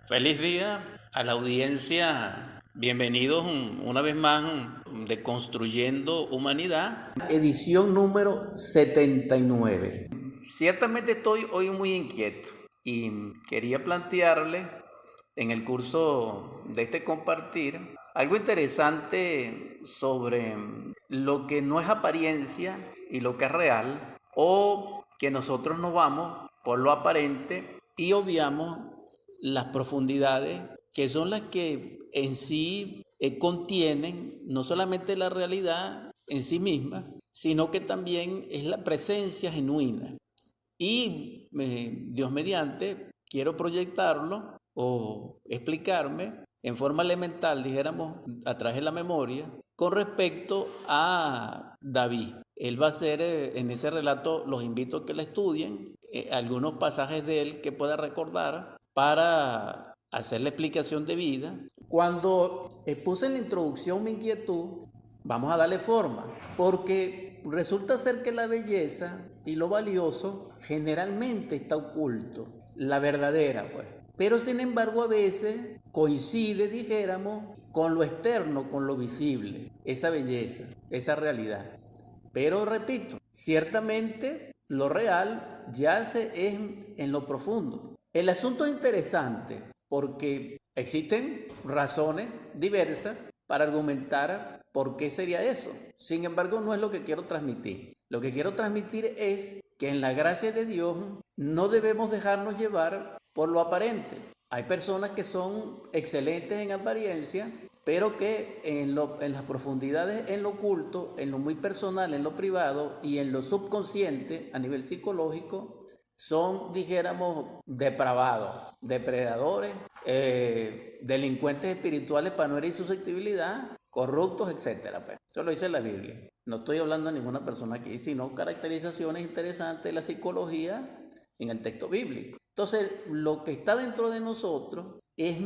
Feliz día a la audiencia. Bienvenidos una vez más de Construyendo Humanidad, edición número 79. Ciertamente estoy hoy muy inquieto y quería plantearle en el curso de este compartir algo interesante sobre lo que no es apariencia y lo que es real, o que nosotros nos vamos por lo aparente y obviamos las profundidades que son las que en sí contienen no solamente la realidad en sí misma, sino que también es la presencia genuina. Y Dios mediante, quiero proyectarlo o explicarme en forma elemental, dijéramos, a través de la memoria, con respecto a David. Él va a ser, en ese relato, los invito a que la estudien, algunos pasajes de él que pueda recordar para hacer la explicación de vida. Cuando puse en la introducción mi inquietud, vamos a darle forma, porque resulta ser que la belleza y lo valioso generalmente está oculto, la verdadera pues. Pero sin embargo a veces coincide, dijéramos, con lo externo, con lo visible, esa belleza, esa realidad. Pero repito, ciertamente lo real yace en lo profundo. El asunto es interesante porque existen razones diversas para argumentar por qué sería eso. Sin embargo, no es lo que quiero transmitir. Lo que quiero transmitir es que en la gracia de Dios no debemos dejarnos llevar por lo aparente. Hay personas que son excelentes en apariencia, pero que en las profundidades, en lo oculto, en lo muy personal, en lo privado y en lo subconsciente a nivel psicológico, son, dijéramos, depravados, depredadores, delincuentes espirituales para no herir susceptibilidad, corruptos, etcétera. Pues. Eso lo dice la Biblia. No estoy hablando de ninguna persona aquí, sino caracterizaciones interesantes de la psicología en el texto bíblico. Entonces, lo que está dentro de nosotros es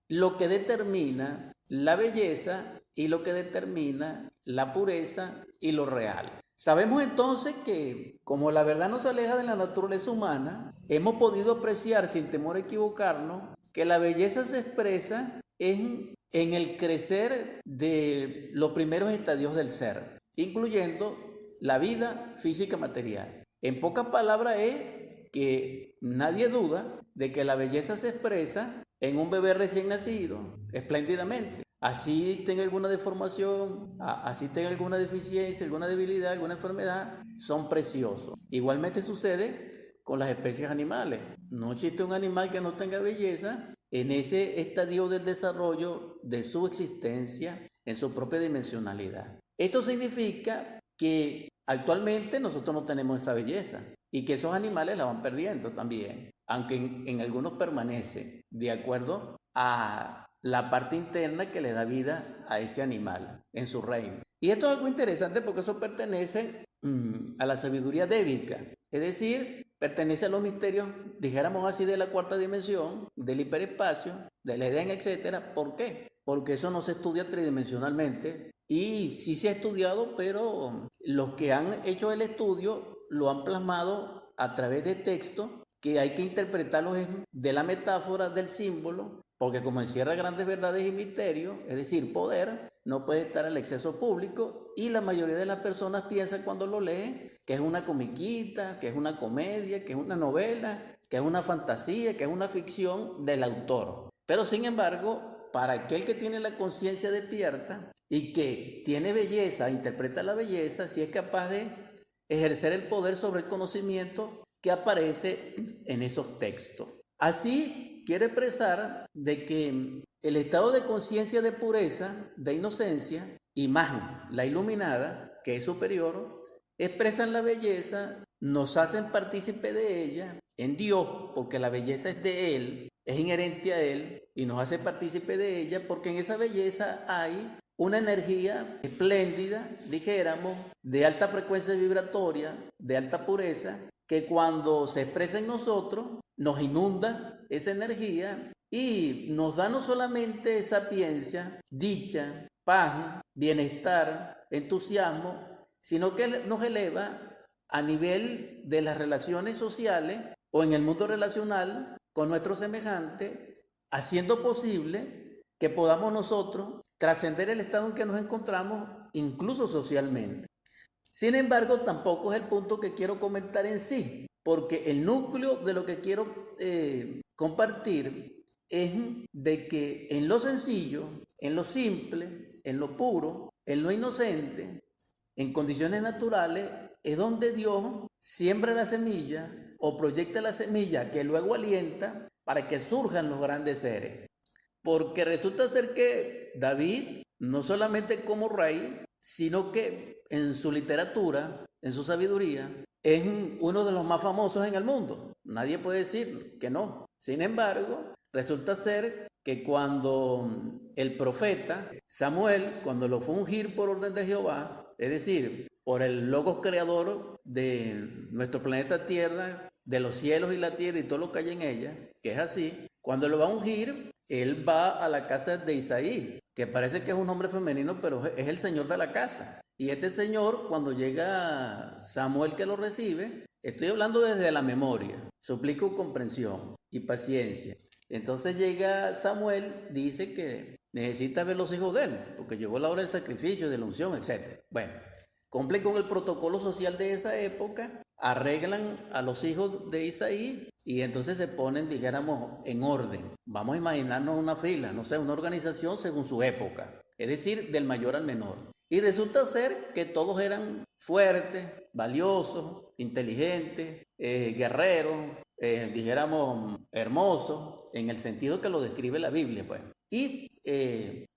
lo que determina la belleza y lo que determina la pureza y lo real. Sabemos entonces que, como la verdad nos aleja de la naturaleza humana, hemos podido apreciar sin temor a equivocarnos que la belleza se expresa en el crecer de los primeros estadios del ser, incluyendo la vida física material. En pocas palabras es que nadie duda de que la belleza se expresa en un bebé recién nacido espléndidamente. Así tenga alguna deformación, así tenga alguna deficiencia, alguna debilidad, alguna enfermedad, son preciosos. Igualmente sucede con las especies animales. No existe un animal que no tenga belleza en ese estadio del desarrollo de su existencia en su propia dimensionalidad. Esto significa que actualmente nosotros no tenemos esa belleza y que esos animales la van perdiendo también, aunque en algunos permanece de acuerdo a la parte interna que le da vida a ese animal en su reino. Y esto es algo interesante porque eso pertenece a la sabiduría débica, es decir, pertenece a los misterios, dijéramos así, de la cuarta dimensión, del hiperespacio, del Edén, etcétera. ¿Por qué? Porque eso no se estudia tridimensionalmente y sí se ha estudiado, pero los que han hecho el estudio lo han plasmado a través de textos que hay que interpretarlos de la metáfora del símbolo, porque como encierra grandes verdades y misterios, es decir, poder, no puede estar al exceso público y la mayoría de las personas piensa cuando lo lee que es una comiquita, que es una comedia, que es una novela, que es una fantasía, que es una ficción del autor. Pero sin embargo, para aquel que tiene la conciencia despierta y que tiene belleza, interpreta la belleza, si es capaz de ejercer el poder sobre el conocimiento que aparece en esos textos. Así quiere expresar de que el estado de conciencia de pureza, de inocencia, y más la iluminada, que es superior, expresan la belleza, nos hacen partícipe de ella en Dios, porque la belleza es de Él, es inherente a Él, y nos hace partícipe de ella, porque en esa belleza hay una energía espléndida, dijéramos, de alta frecuencia vibratoria, de alta pureza, que cuando se expresa en nosotros, nos inunda esa energía y nos da no solamente sapiencia, dicha, paz, bienestar, entusiasmo, sino que nos eleva a nivel de las relaciones sociales o en el mundo relacional con nuestros semejantes haciendo posible que podamos nosotros trascender el estado en que nos encontramos, incluso socialmente. Sin embargo, tampoco es el punto que quiero comentar en sí, porque el núcleo de lo que quiero compartir es de que en lo sencillo, en lo simple, en lo puro, en lo inocente, en condiciones naturales, es donde Dios siembra la semilla o proyecta la semilla que luego alienta para que surjan los grandes seres. Porque resulta ser que David, no solamente como rey, sino que en su literatura, en su sabiduría, es uno de los más famosos en el mundo. Nadie puede decir que no. Sin embargo, resulta ser que cuando el profeta Samuel, cuando lo fue a ungir por orden de Jehová, es decir, por el Logos creador de nuestro planeta Tierra, de los cielos y la tierra y todo lo que hay en ella, que es así, cuando lo va a ungir, él va a la casa de Isaí, que parece que es un hombre femenino, pero es el señor de la casa. Y este señor, cuando llega Samuel que lo recibe, estoy hablando desde la memoria, suplico comprensión y paciencia. Entonces llega Samuel, dice que necesita ver los hijos de él, porque llegó la hora del sacrificio, de la unción, etc. Bueno, cumple con el protocolo social de esa época, arreglan a los hijos de Isaí y entonces se ponen, dijéramos, en orden. Vamos a imaginarnos una fila, no sé, una organización según su época, es decir, del mayor al menor. Y resulta ser que todos eran fuertes, valiosos, inteligentes, guerreros, dijéramos hermosos, en el sentido que lo describe la Biblia, pues. Y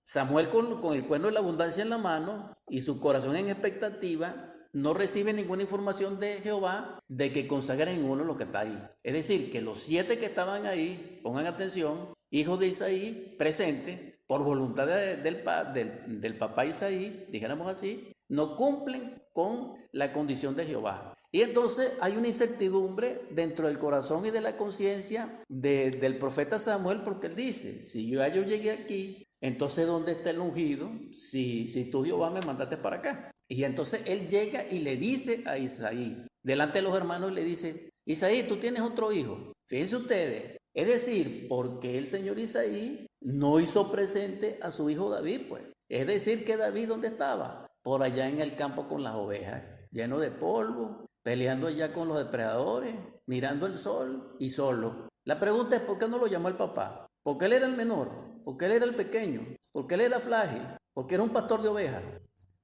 Samuel con el cuerno de la abundancia en la mano y su corazón en expectativa, no recibe ninguna información de Jehová de que consagren ninguno lo que está ahí. Es decir, que los 7 que estaban ahí, pongan atención, hijos de Isaí, presentes, por voluntad del papá Isaí, dijéramos así, no cumplen con la condición de Jehová. Y entonces hay una incertidumbre dentro del corazón y de la conciencia del profeta Samuel, porque él dice, si yo llegué aquí, entonces ¿dónde está el ungido? Si tú, Jehová, me mandaste para acá. Y entonces él llega y le dice a Isaí, delante de los hermanos, le dice, Isaí, tú tienes otro hijo. Fíjense ustedes, es decir, porque el señor Isaí no hizo presente a su hijo David, pues. Es decir, que David, ¿dónde estaba? Por allá en el campo con las ovejas, lleno de polvo, peleando allá con los depredadores, mirando el sol y solo. La pregunta es, ¿por qué no lo llamó el papá? Porque él era el menor, porque él era el pequeño, porque él era frágil, porque era un pastor de ovejas.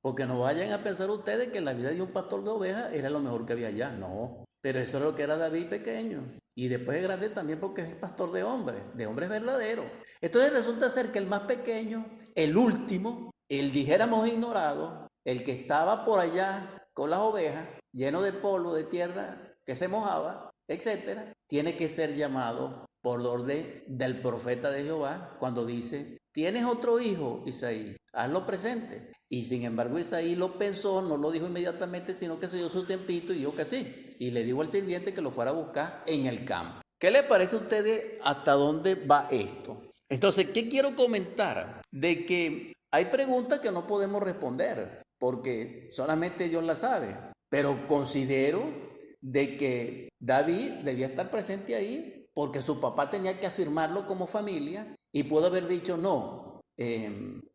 Porque no vayan a pensar ustedes que la vida de un pastor de ovejas era lo mejor que había allá. No, pero eso era lo que era David pequeño. Y después es grande también porque es pastor de hombres verdaderos. Entonces resulta ser que el más pequeño, el último, el dijéramos ignorado, el que estaba por allá con las ovejas, lleno de polvo, de tierra que se mojaba, etcétera, tiene que ser llamado por orden del profeta de Jehová cuando dice, ¿tienes otro hijo, Isaí? Hazlo presente. Y sin embargo Isaí lo pensó, no lo dijo inmediatamente, sino que se dio su tiempito y dijo que sí. Y le dijo al sirviente que lo fuera a buscar en el campo. ¿Qué les parece a ustedes hasta dónde va esto? Entonces, ¿qué quiero comentar? De que hay preguntas que no podemos responder, porque solamente Dios las sabe. Pero considero de que David debía estar presente ahí porque su papá tenía que afirmarlo como familia y pudo haber dicho no.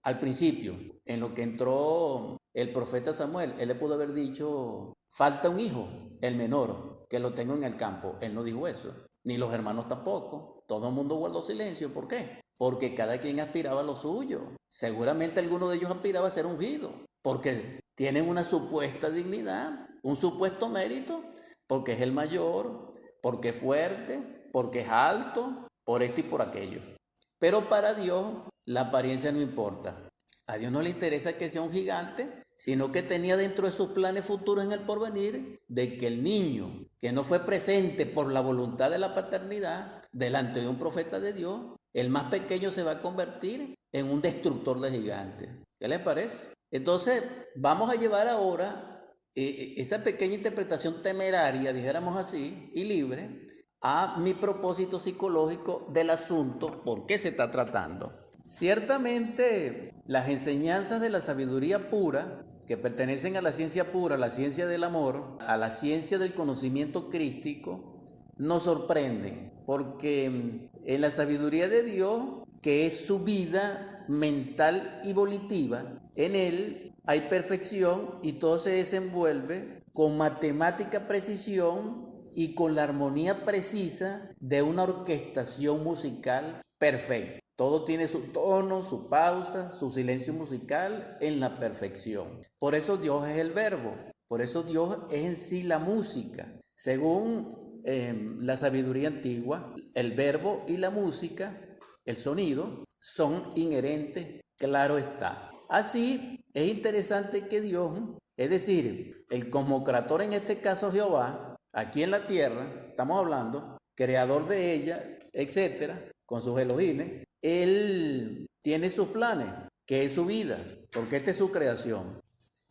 Al principio, en lo que entró el profeta Samuel, él le pudo haber dicho, falta un hijo, el menor, que lo tengo en el campo. Él no dijo eso, ni los hermanos tampoco. Todo el mundo guardó silencio. ¿Por qué? Porque cada quien aspiraba a lo suyo. Seguramente alguno de ellos aspiraba a ser ungido, porque tienen una supuesta dignidad, un supuesto mérito, porque es el mayor, porque es fuerte, porque es alto, por esto y por aquello. Pero para Dios la apariencia no importa. A Dios no le interesa que sea un gigante, sino que tenía dentro de sus planes futuros en el porvenir de que el niño que no fue presente por la voluntad de la paternidad delante de un profeta de Dios, el más pequeño se va a convertir en un destructor de gigantes. ¿Qué les parece? Entonces vamos a llevar ahora esa pequeña interpretación temeraria, dijéramos así, y libre, a mi propósito psicológico del asunto, por qué se está tratando. Ciertamente, las enseñanzas de la sabiduría pura, que pertenecen a la ciencia pura, a la ciencia del amor, a la ciencia del conocimiento crístico, nos sorprenden, porque en la sabiduría de Dios, que es su vida mental y volitiva, en Él hay perfección y todo se desenvuelve con matemática precisión y con la armonía precisa de una orquestación musical perfecta. Todo tiene su tono, su pausa, su silencio musical en la perfección. Por eso Dios es el verbo, por eso Dios es en sí la música. Según la sabiduría antigua, el verbo y la música, el sonido, son inherentes, claro está. Así, es interesante que Dios, es decir, el cosmocrator, en este caso Jehová, aquí en la tierra, estamos hablando, creador de ella, etcétera, con sus Elohim, Él tiene sus planes, que es su vida, porque esta es su creación.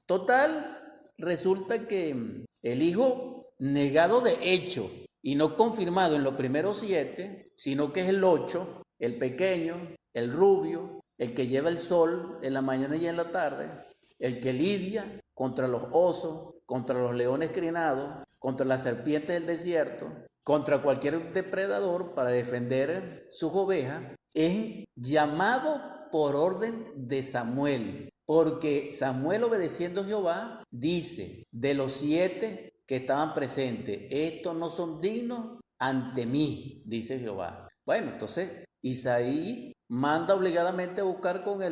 Total, resulta que el Hijo negado de hecho y no confirmado en los primeros 7, sino que es el 8, el pequeño, el rubio, el que lleva el sol en la mañana y en la tarde, el que lidia contra los osos, contra los leones crinados, contra las serpientes del desierto, contra cualquier depredador para defender sus ovejas, es llamado por orden de Samuel, porque Samuel, obedeciendo a Jehová, dice, de los 7 que estaban presentes, estos no son dignos ante mí, dice Jehová. Bueno, entonces Isaí manda obligadamente a buscar con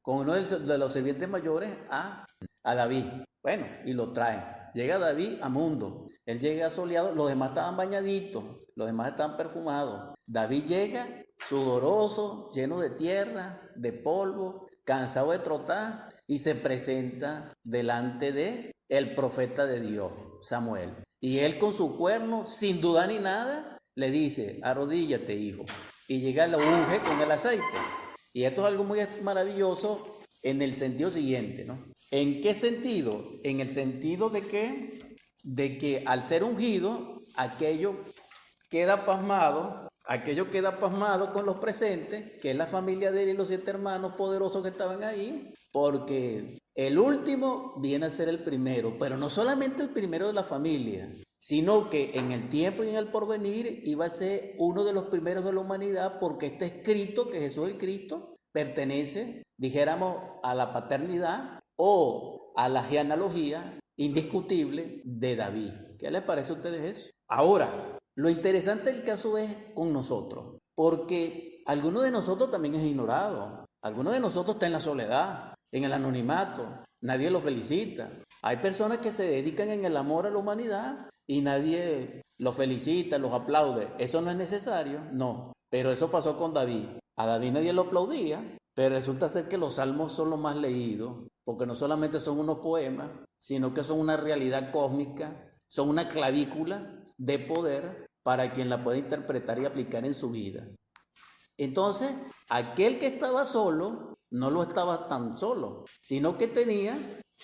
uno de los sirvientes mayores a David. Bueno, y lo trae. Llega David a mundo. Él llega soleado, los demás estaban bañaditos, los demás estaban perfumados. David llega sudoroso, lleno de tierra, de polvo, cansado de trotar, y se presenta delante de el profeta de Dios, Samuel. Y él con su cuerno, sin duda ni nada, le dice, arrodíllate, hijo. Y llega, lo unge con el aceite. Y esto es algo muy maravilloso en el sentido siguiente, ¿no? ¿En qué sentido? En el sentido de que al ser ungido, aquello queda pasmado con los presentes, que es la familia de él y los 7 hermanos poderosos que estaban ahí, porque el último viene a ser el primero, pero no solamente el primero de la familia, sino que en el tiempo y en el porvenir iba a ser uno de los primeros de la humanidad, porque está escrito que Jesús el Cristo pertenece, dijéramos, a la paternidad o a la genealogía indiscutible de David. ¿Qué les parece a ustedes eso? Ahora, lo interesante del caso es con nosotros, porque alguno de nosotros también es ignorado, alguno de nosotros está en la soledad, en el anonimato, nadie lo felicita. Hay personas que se dedican en el amor a la humanidad y nadie los felicita, los aplaude. ¿Eso no es necesario? No, pero eso pasó con David. A David nadie lo aplaudía, pero resulta ser que los salmos son los más leídos, porque no solamente son unos poemas, sino que son una realidad cósmica, son una clavícula de poder para quien la pueda interpretar y aplicar en su vida. Entonces, aquel que estaba solo, no lo estaba tan solo, sino que tenía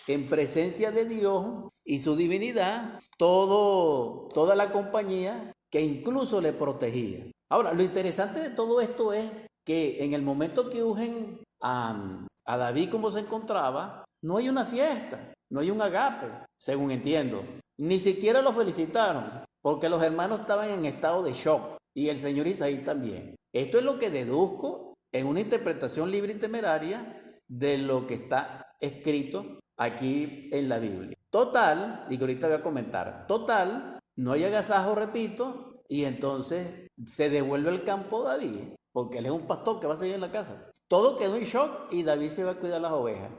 en presencia de Dios y su divinidad toda la compañía que incluso le protegía. Ahora, lo interesante de todo esto es que en el momento que ungen a David como se encontraba, no hay una fiesta, no hay un agape, según entiendo. Ni siquiera lo felicitaron, porque los hermanos estaban en estado de shock y el señor Isaí también. Esto es lo que deduzco en una interpretación libre y temeraria de lo que está escrito aquí en la Biblia. Total, y que ahorita voy a comentar, total, no hay agasajo, repito, y entonces se devuelve el campo a David, porque él es un pastor que va a seguir en la casa. Todo quedó en shock y David se va a cuidar las ovejas.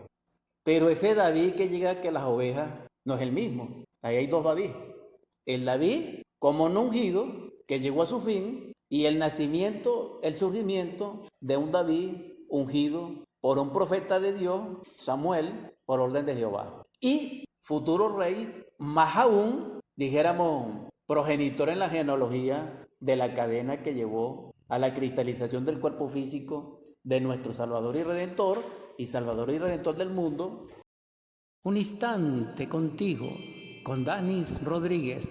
Pero ese David que llega a que las ovejas no es el mismo. Ahí hay 2 David. El David como no ungido, que llegó a su fin, y el nacimiento, el surgimiento de un David ungido por un profeta de Dios, Samuel, por orden de Jehová. Y futuro rey, más aún, dijéramos, progenitor en la genealogía de la cadena que llevó a la cristalización del cuerpo físico de nuestro Salvador y Redentor del mundo. Un instante contigo, con Danis Rodríguez.